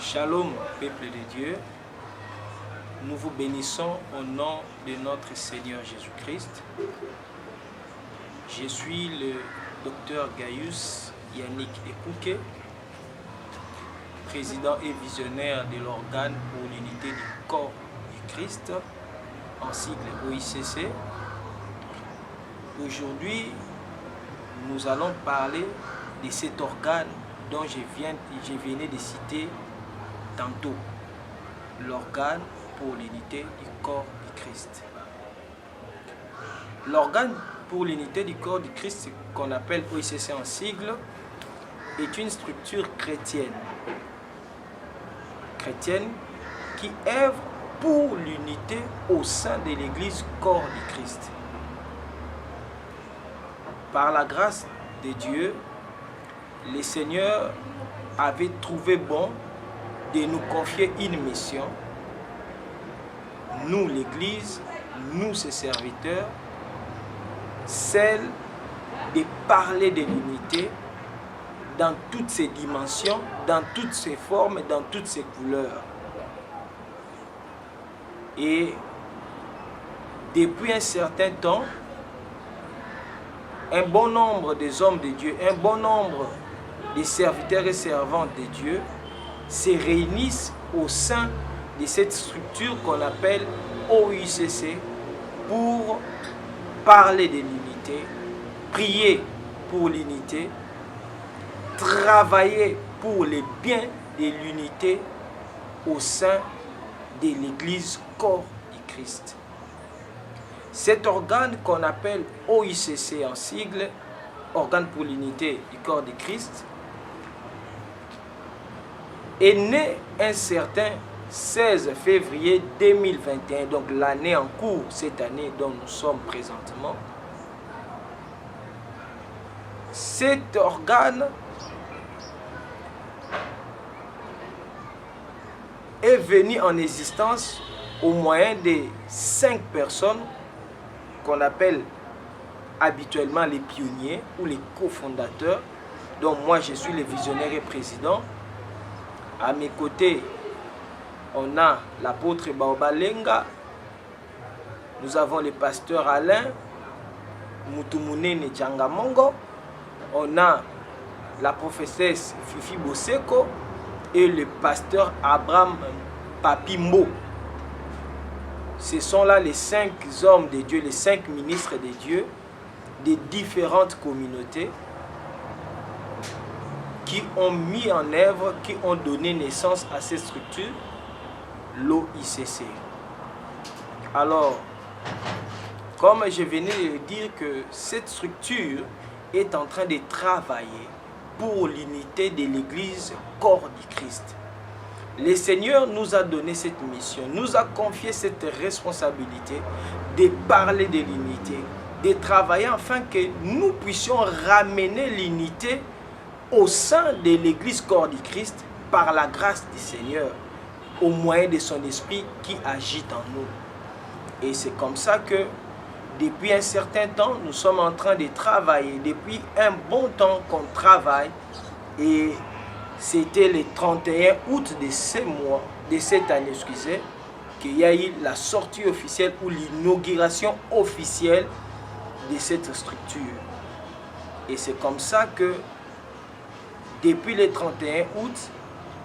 Shalom, peuple de Dieu. Nous vous bénissons au nom de notre Seigneur Jésus-Christ. Je suis le docteur Gaius Yannick Ekouke, président et visionnaire de l'organe pour l'unité du corps du Christ, en sigle OICC. Aujourd'hui, nous allons parler de cet organe dont je venais de citer tantôt, l'organe pour l'unité du corps du Christ. L'organe pour l'unité du corps du Christ, qu'on appelle OICC en sigle, est une structure chrétienne qui œuvre pour l'unité au sein de l'Église corps du Christ. Par la grâce de Dieu, le Seigneur avait trouvé bon de nous confier une mission. Nous, l'Église, nous, ses serviteurs, celle de parler de l'unité dans toutes ses dimensions, dans toutes ses formes, dans toutes ses couleurs. Et depuis un certain temps, un bon nombre des hommes de Dieu, un bon nombre des serviteurs et servantes de Dieu se réunissent au sein de cette structure qu'on appelle OICC pour parler de l'unité, prier pour l'unité, travailler pour le bien de l'unité au sein de l'Église corps du Christ. Cet organe qu'on appelle OICC en sigle, organe pour l'unité du corps du Christ, est né un certain 16 février 2021, donc l'année en cours, cette année dont nous sommes présentement. Cet organe est venu en existence au moyen de 5 personnes qu'on appelle habituellement les pionniers ou les cofondateurs, dont moi je suis le visionnaire et président. À mes côtés, on a l'apôtre Baobalenga, nous avons le pasteur Alain Mutumunene Djangamongo, on a la prophétesse Fifi Boseko et le pasteur Abraham Papimbo. Ce sont là les 5 hommes de Dieu, les 5 ministres de Dieu des différentes communautés qui ont mis en œuvre, qui ont donné naissance à cette structure, l'OICC. Alors, comme je venais de dire que cette structure est en train de travailler pour l'unité de l'Église corps du Christ. Le Seigneur nous a donné cette mission, nous a confié cette responsabilité de parler de l'unité, de travailler afin que nous puissions ramener l'unité au sein de l'Église corps du Christ par la grâce du Seigneur, au moyen de son esprit qui agit en nous. Et c'est comme ça que depuis un certain temps, nous sommes en train de travailler. Depuis un bon temps qu'on travaille. Et c'était le 31 août de ce mois, de cette année, excusez, qu'il y a eu la sortie officielle ou l'inauguration officielle de cette structure. Et c'est comme ça que depuis le 31 août,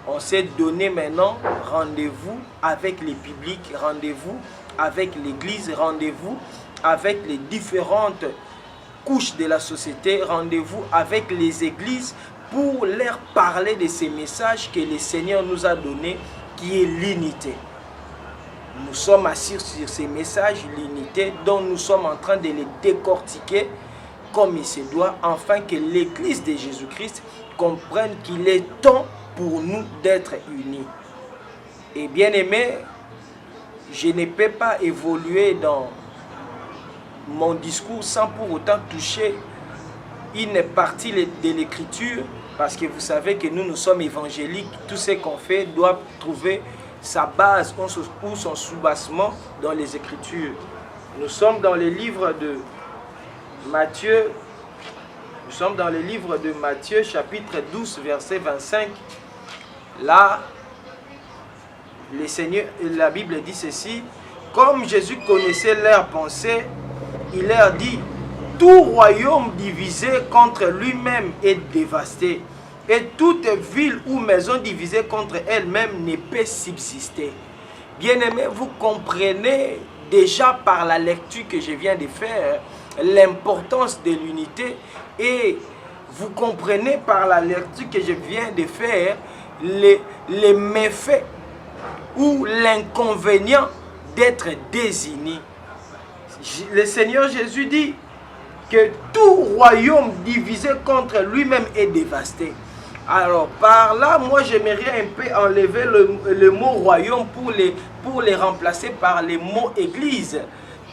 on s'est donné maintenant rendez-vous avec les publics, rendez-vous avec l'Église, rendez-vous avec les différentes couches de la société, rendez-vous avec les églises pour leur parler de ces messages que le Seigneur nous a donnés, qui est l'unité. Nous sommes assis sur ces messages, l'unité, dont nous sommes en train de les décortiquer comme il se doit, afin que l'Église de Jésus-Christ comprenne qu'il est temps pour nous d'être unis. Et bien aimé, je ne peux pas évoluer dans mon discours sans pour autant toucher une partie de l'écriture, parce que vous savez que nous sommes évangéliques, tout ce qu'on fait doit trouver sa base ou son soubassement dans les écritures. Nous sommes dans le livre de Matthieu, chapitre 12, verset 25. Là, le Seigneur, la Bible dit ceci, comme Jésus connaissait leurs pensées, il leur dit, tout royaume divisé contre lui-même est dévasté, et toute ville ou maison divisée contre elle-même ne peut subsister. Bien-aimés, vous comprenez déjà par la lecture que je viens de faire l'importance de l'unité, et vous comprenez par la lecture que je viens de faire les méfaits ou l'inconvénient d'être désunis. Le Seigneur Jésus dit que tout royaume divisé contre lui-même est dévasté. Alors par là, moi j'aimerais un peu enlever le mot royaume pour les remplacer par les mots église.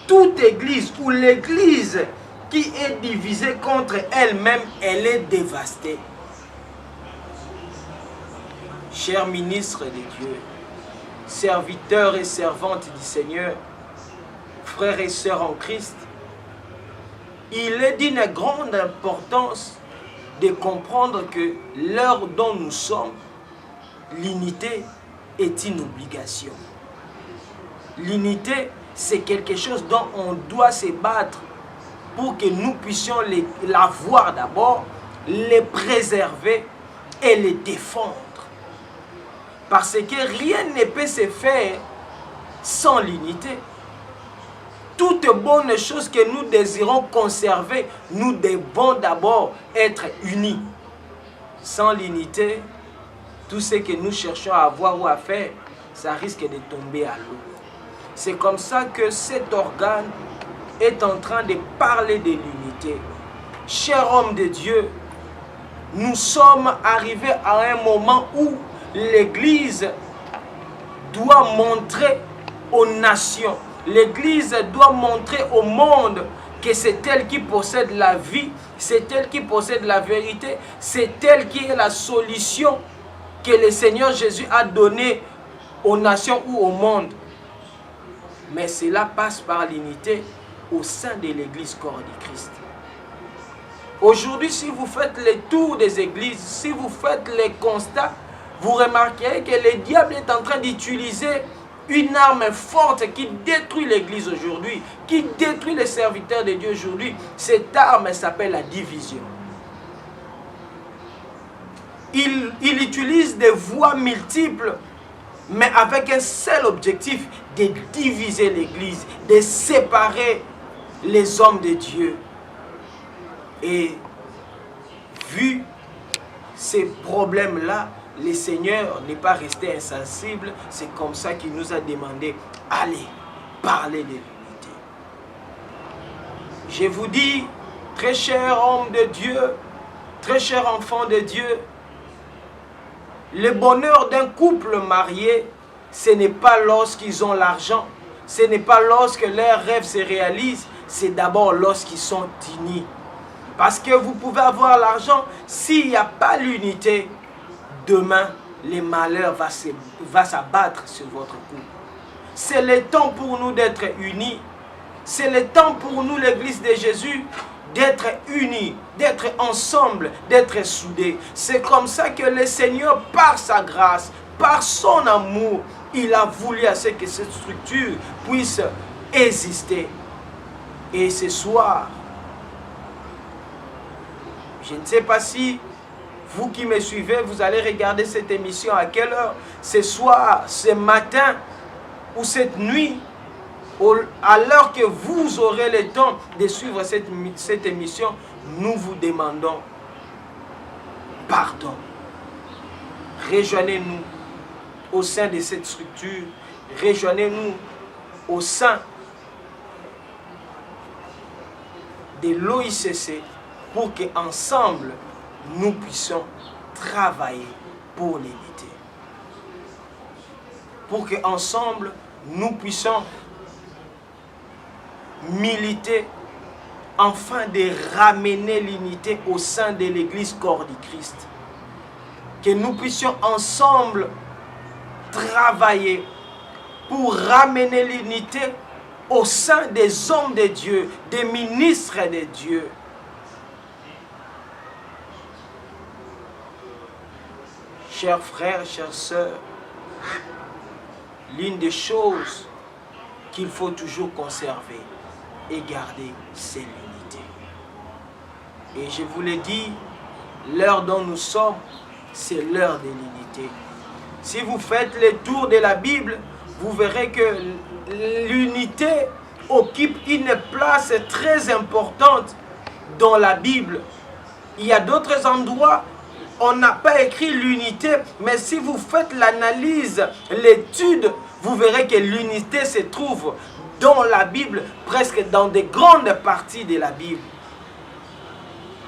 Toute église ou l'église qui est divisée contre elle-même, elle est dévastée. Chers ministres de Dieu, serviteurs et servantes du Seigneur, frères et sœurs en Christ, il est d'une grande importance de comprendre que l'heure dont nous sommes, l'unité est une obligation. L'unité, c'est quelque chose dont on doit se battre pour que nous puissions l'avoir d'abord, les préserver et les défendre. Parce que rien ne peut se faire sans l'unité. Toutes bonnes choses que nous désirons conserver, nous devons d'abord être unis. Sans l'unité, tout ce que nous cherchons à avoir ou à faire, ça risque de tomber à l'eau. C'est comme ça que cet organe est en train de parler de l'unité. Chers hommes de Dieu, nous sommes arrivés à un moment où l'Église doit montrer aux nations, l'Église doit montrer au monde que c'est elle qui possède la vie, c'est elle qui possède la vérité, c'est elle qui est la solution que le Seigneur Jésus a donnée aux nations ou au monde. Mais cela passe par l'unité au sein de l'Église corps du Christ. Aujourd'hui, si vous faites le tour des églises, si vous faites les constats, vous remarquerez que le diable est en train d'utiliser une arme forte qui détruit l'Église aujourd'hui, qui détruit les serviteurs de Dieu aujourd'hui. Cette arme s'appelle la division. Il utilise des voies multiples, mais avec un seul objectif, de diviser l'Église, de séparer les hommes de Dieu. Et vu ces problèmes-là, le Seigneur n'est pas resté insensible. C'est comme ça qu'il nous a demandé, allez, parlez de l'unité. Je vous dis, très cher homme de Dieu, très cher enfant de Dieu, le bonheur d'un couple marié, ce n'est pas lorsqu'ils ont l'argent, ce n'est pas lorsque leurs rêves se réalisent, c'est d'abord lorsqu'ils sont unis. Parce que vous pouvez avoir l'argent, s'il n'y a pas l'unité, demain, les malheurs vont s'abattre sur votre couple. C'est le temps pour nous d'être unis. C'est le temps pour nous, l'Église de Jésus, d'être unis, d'être ensemble, d'être soudés. C'est comme ça que le Seigneur, par sa grâce, par son amour, il a voulu à ce que cette structure puisse exister. Et ce soir, je ne sais pas si vous qui me suivez, vous allez regarder cette émission à quelle heure, ce soir, ce matin ou cette nuit, à l'heure que vous aurez le temps de suivre cette émission, nous vous demandons pardon. Rejoignez-nous au sein de cette structure, rejoignez-nous au sein de l'OICC pour qu'ensemble, nous puissions travailler pour l'unité. Pour qu'ensemble, nous puissions militer afin de ramener l'unité au sein de l'Église corps du Christ. Que nous puissions ensemble travailler pour ramener l'unité au sein des hommes de Dieu, des ministres de Dieu. Chers frères, chères sœurs, l'une des choses qu'il faut toujours conserver et garder, c'est l'unité. Et je vous l'ai dit, l'heure dont nous sommes, c'est l'heure de l'unité. Si vous faites le tour de la Bible, vous verrez que l'unité occupe une place très importante dans la Bible. Il y a d'autres endroits, on n'a pas écrit l'unité, mais si vous faites l'analyse, l'étude, vous verrez que l'unité se trouve dans la Bible, presque dans de grandes parties de la Bible.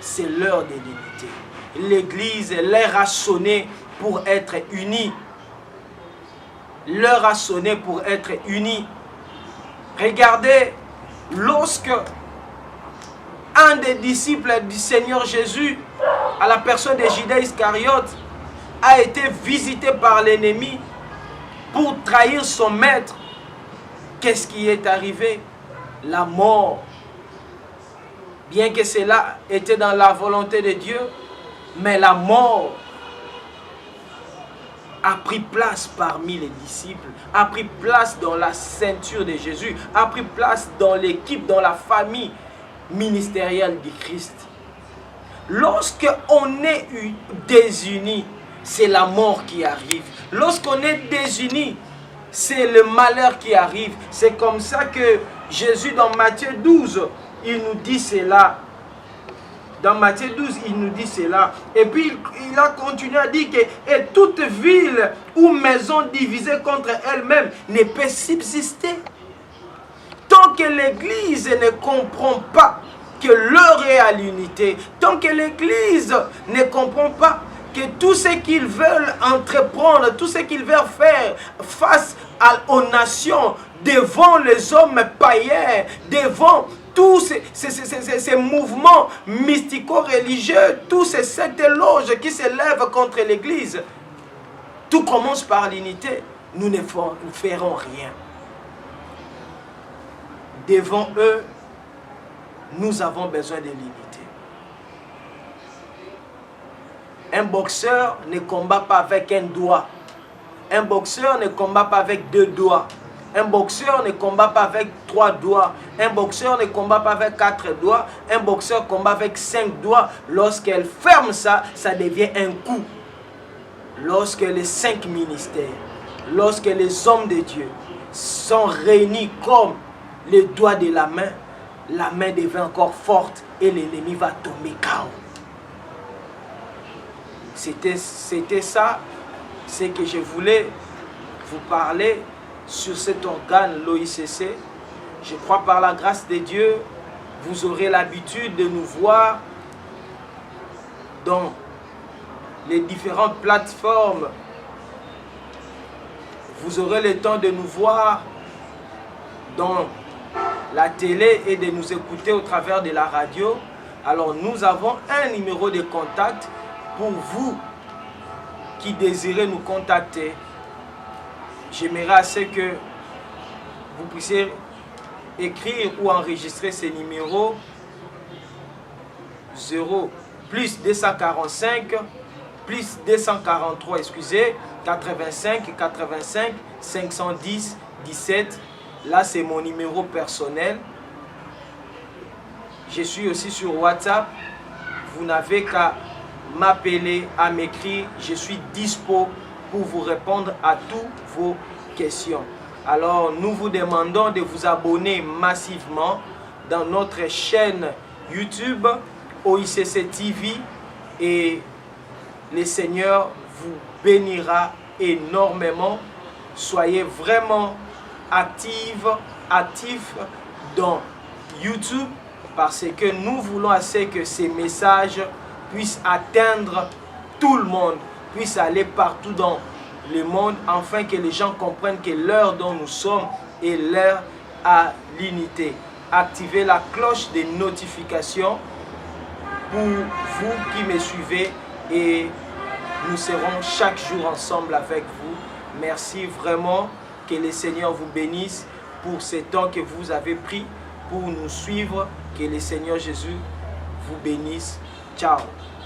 C'est l'heure de l'unité. L'Église, l'heure a sonné pour être unie. L'heure a sonné pour être unie. Regardez, lorsque un des disciples du Seigneur Jésus, à la personne de Judas Iscariote, a été visité par l'ennemi pour trahir son maître, qu'est-ce qui est arrivé? La mort. Bien que cela était dans la volonté de Dieu, mais la mort a pris place parmi les disciples, a pris place dans la ceinture de Jésus, a pris place dans l'équipe, dans la famille ministérielle du Christ. Lorsque on est désunis, c'est la mort qui arrive. Lorsqu'on est désunis, c'est le malheur qui arrive. C'est comme ça que Jésus, dans Matthieu 12, il nous dit cela. Dans Matthieu 12, il nous dit cela. Et puis, il a continué à dire que et toute ville ou maison divisée contre elle-même ne peut subsister. Tant que l'Église ne comprend pas que l'heure est à l'unité, tant que l'Église ne comprend pas que tout ce qu'ils veulent entreprendre, tout ce qu'ils veulent faire face aux nations, devant les hommes païens, devant tous ces mouvements mystico-religieux, tous ces sectes loges qui s'élèvent contre l'Église, tout commence par l'unité. Nous ne ferons rien. Devant eux, nous avons besoin de l'unité. Un boxeur ne combat pas avec un doigt. Un boxeur ne combat pas avec 2 doigts. Un boxeur ne combat pas avec 3 doigts. Un boxeur ne combat pas avec 4 doigts. Un boxeur combat avec 5 doigts. Lorsqu'elle ferme ça, ça devient un coup. Lorsque les 5 ministères, lorsque les hommes de Dieu sont réunis comme les doigts de la main devient encore forte et l'ennemi va tomber KO. C'était ça, c'est que je voulais vous parler sur cet organe, l'OICC. Je crois par la grâce de Dieu, vous aurez l'habitude de nous voir dans les différentes plateformes. Vous aurez le temps de nous voir dans la télé et de nous écouter au travers de la radio. Alors nous avons un numéro de contact pour vous qui désirez nous contacter. J'aimerais assez que vous puissiez écrire ou enregistrer ces numéros 0 plus 245 plus 243 85 85 510 17. Là c'est mon numéro personnel. Je suis aussi sur WhatsApp. Vous n'avez qu'à m'appeler, à m'écrire. Je suis dispo pour vous répondre à toutes vos questions. Alors nous vous demandons de vous abonner massivement dans notre chaîne YouTube OICC TV et le Seigneur vous bénira énormément. Soyez vraiment actifs dans YouTube parce que nous voulons assez que ces messages puissent atteindre tout le monde, puissent aller partout dans le monde, afin que les gens comprennent que l'heure dont nous sommes est l'heure à l'unité. Activez la cloche des notifications pour vous qui me suivez et nous serons chaque jour ensemble avec vous. Merci vraiment, que le Seigneur vous bénisse pour ce temps que vous avez pris pour nous suivre. Que le Seigneur Jésus vous bénisse. Ciao.